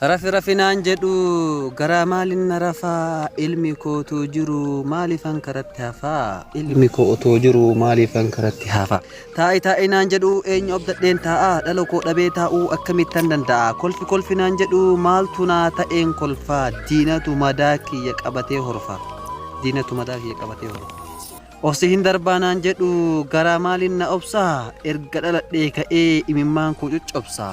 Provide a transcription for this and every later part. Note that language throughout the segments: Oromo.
Rafinaan jedhu garaa maaliin na rafaa ilmi koo otoo jiru maaliifan karatti hafaa ilmi koo otoo jiru maaliifan karatti hafaa taa'inaan jedhu eenyu obdadheen taa'a dhala koo dhabee taa'uu akkamittan danda'a kolfinaan jedhu maaltu naa ta'een kolfaa diinatu madaa kiyya qabatee horfa Obsi hin darbaanaan jedhu garaa maaliin na obsaa erga dhaladhee ka'ee imimmaan koo cuccobsa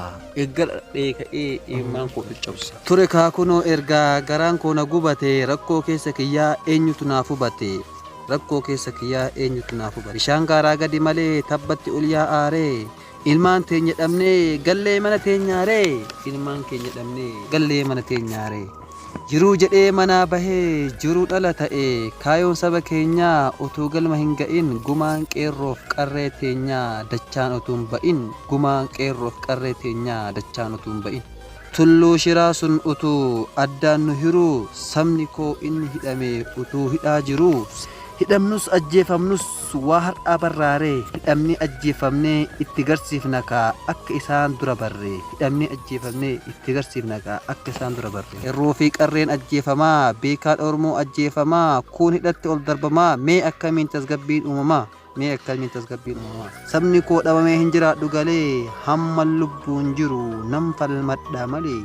ture kaakunoo erga garaan koo na gubate rakkoo keessa kiyyaa eenyutu naaf hubate bishaan gaaraa gadi malee tabbatti ol yaa'aaree ilmaan teenya dhabnee gallee mana teenyaaree jiruu jedhee manaa bahee jiruu dhala ta'e kaayoon saba keenyaa utuu galma hin ga'in gumaan qeerroof qarree teenyaa dachaan utuu hin ba'in tulluu shiraa sun utuu addaan nu hiruu sabni koo inni hidhame utuu hidhaa jiruu hidhamnus ajjeefamnus waa har'aa barraaree hidhamni ajjeefamnee itti garsiifna kaa akka isaan dura barre yeroo fi qarreen ajjeefamaa beekaan oromoo ajjeefamaa kun hidhatti ol darbamaa mee akkamiin tasgabbiin uumamaa sabni koo dhabamee hin jiraadhu galee hamma lubbuun jiru nam falmadhaa malee